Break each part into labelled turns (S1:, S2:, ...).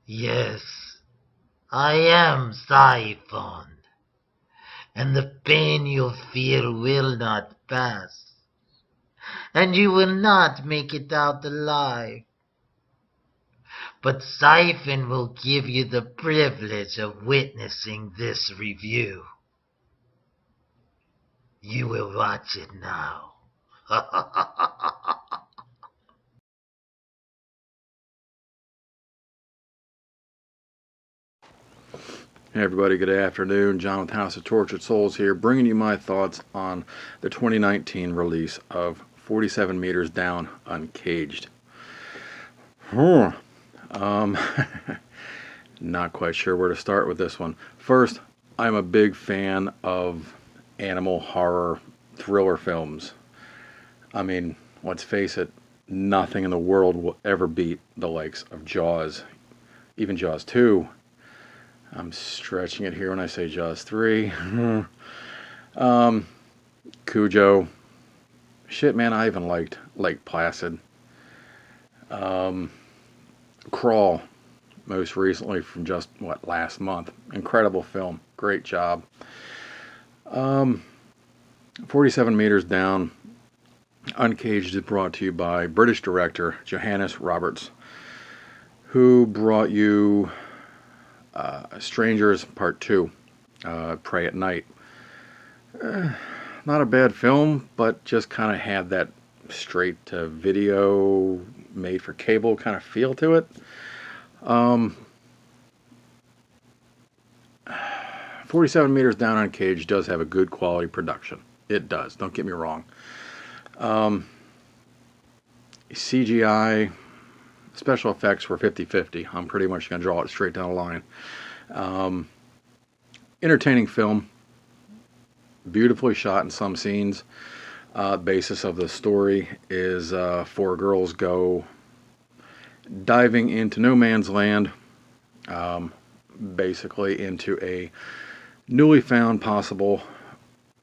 S1: Yes, I am Siphon, and the pain you feel will not pass, and you will not make it out alive. But Siphon will give you the privilege of witnessing this review. You will watch it now.
S2: Hey everybody, good afternoon. John with House of Tortured Souls here, bringing you my thoughts on the 2019 release of 47 Meters Down Uncaged. Huh. Um, Not quite sure where to start with this one. First, I'm a big fan of animal horror thriller films. I mean, let's face it, nothing in the world will ever beat the likes of Jaws. Even Jaws 2. I'm stretching it here when I say Jaws 3. Cujo. Shit, man, I even liked Lake Placid. Crawl, most recently from just, last month. Incredible film. Great job. 47 Meters Down Uncaged is brought to you by British director Johannes Roberts, who brought you Strangers Part 2, Pray at Night. Not a bad film, but just kind of had that straight to video, made for cable kind of feel to it. 47 Meters Down Uncaged does have a good quality production. It does, don't get me wrong. CGI, special effects were 50-50. I'm pretty much going to draw it straight down the line. Entertaining film, beautifully shot in some scenes. Basis of the story is four girls go diving into no man's land, basically into a newly found possible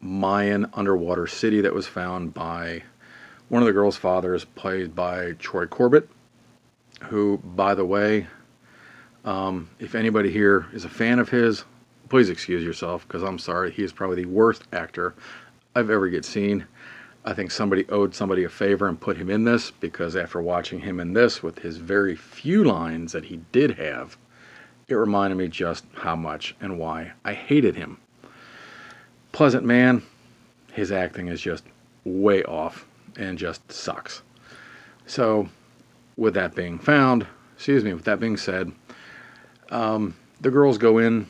S2: Mayan underwater city that was found by one of the girls' fathers, played by Troy Corbett, who, by the way, if anybody here is a fan of his, please excuse yourself, because I'm sorry, he is probably the worst actor I've ever seen. I think somebody owed somebody a favor and put him in this, because after watching him in this with his very few lines that he did have, it reminded me just how much and why I hated him. Pleasant man, his acting is just way off and just sucks. So, with that being said, the girls go in,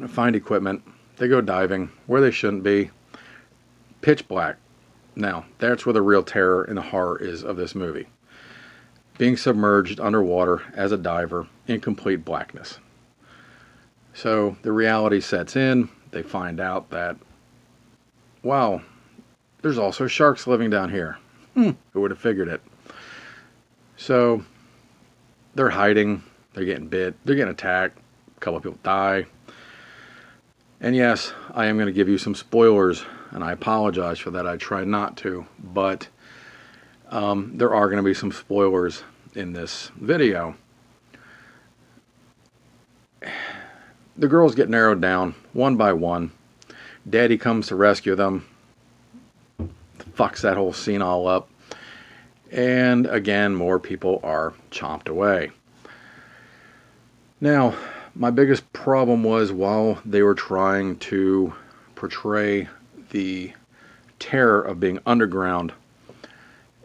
S2: find equipment, they go diving where they shouldn't be, pitch black. Now, that's where the real terror and the horror is of this movie. Being submerged underwater as a diver in complete blackness. So the reality sets in. They find out that, wow, there's also sharks living down here. Who would have figured it? So they're hiding. They're getting bit. They're getting attacked. A couple of people die. And yes, I am going to give you some spoilers, and I apologize for that. I try not to, but there are going to be some spoilers in this video. The girls get narrowed down one by one. Daddy comes to rescue them. Fucks that whole scene all up. And again, more people are chomped away. Now, my biggest problem was while they were trying to portray the terror of being underground,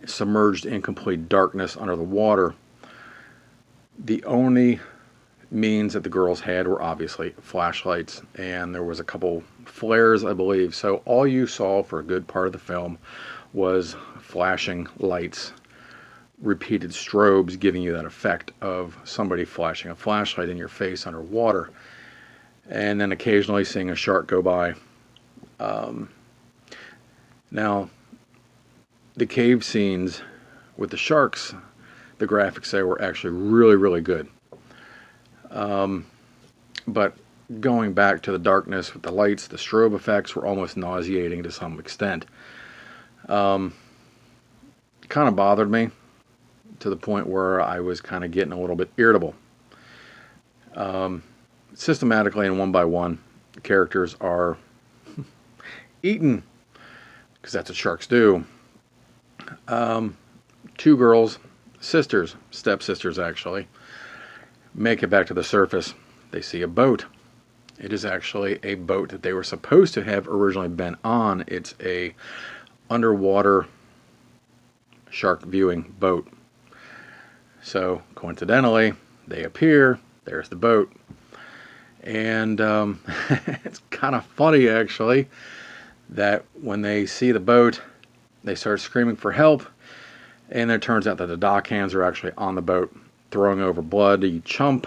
S2: submerged in complete darkness under the water, the only means that the girls had were obviously flashlights, and there was a couple flares, I believe. So all you saw for a good part of the film was flashing lights, repeated strobes giving you that effect of somebody flashing a flashlight in your face underwater, and then occasionally seeing a shark go by. Now, the cave scenes with the sharks, the graphics there were actually really, really good. But going back to the darkness with the lights, the strobe effects were almost nauseating to some extent. Kind of bothered me to the point where I was kind of getting a little bit irritable. Systematically and one by one, the characters are eaten, because that's what sharks do. Two girls, sisters, stepsisters actually, make it back to the surface. They see a boat. It is actually a boat that they were supposed to have originally been on. It's a underwater shark viewing boat. So coincidentally, they appear. There's the boat. And it's kind of funny, actually, that when they see the boat, they start screaming for help. And it turns out that the dock hands are actually on the boat, throwing over bloody chump.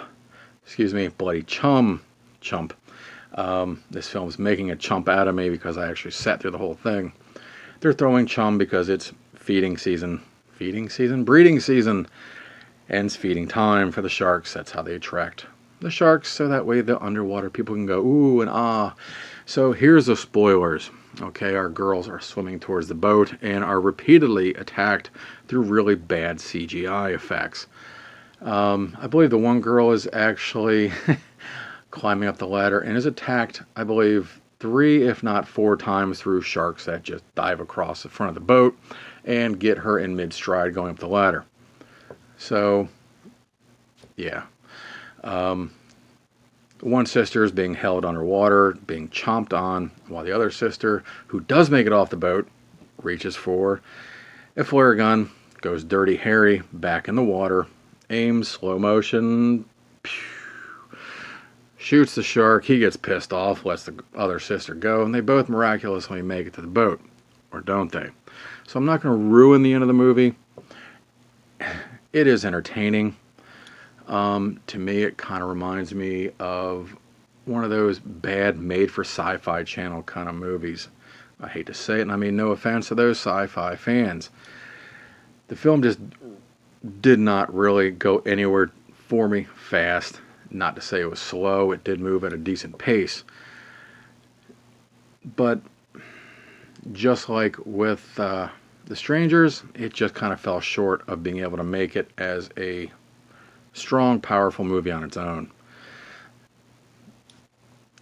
S2: Bloody chum. This film's making a chump out of me because I actually sat through the whole thing. They're throwing chum because it's breeding season, and it's feeding time for the sharks. That's how they attract the sharks, so that way the underwater people can go ooh and ah. So here's the spoilers. Okay, our girls are swimming towards the boat and are repeatedly attacked through really bad CGI effects. I believe the one girl is actually climbing up the ladder and is attacked, I believe, 3 if not 4 times through sharks that just dive across the front of the boat and get her in mid-stride going up the ladder. So, yeah. One sister is being held underwater, being chomped on, while the other sister, who does make it off the boat, reaches for a flare gun, goes Dirty Harry back in the water, aims, slow motion, shoots the shark. He gets pissed off, lets the other sister go, and they both miraculously make it to the boat. Or don't they? So I'm not going to ruin the end of the movie. It is entertaining. To me, it kind of reminds me of one of those bad made-for sci-fi channel kind of movies. I hate to say it, and I mean no offense to those sci-fi fans. The film just did not really go anywhere for me fast. Not to say it was slow, it did move at a decent pace. But just like with The Strangers, it just kind of fell short of being able to make it as a strong, powerful movie on its own.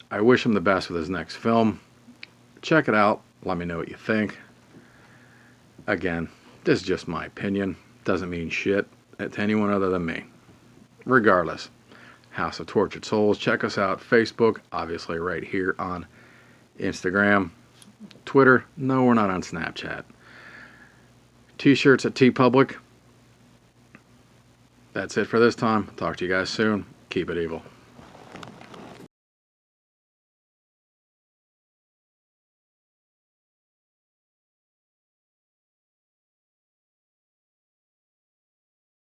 S2: I wish him the best with his next film. Check it out. Let me know what you think. Again, this is just my opinion. Doesn't mean shit to anyone other than me. Regardless, House of Tortured Souls. Check us out. Facebook, obviously right here on Instagram. Twitter, no, we're not on Snapchat. T-shirts at TeePublic. That's it for this time. Talk to you guys soon. Keep it evil.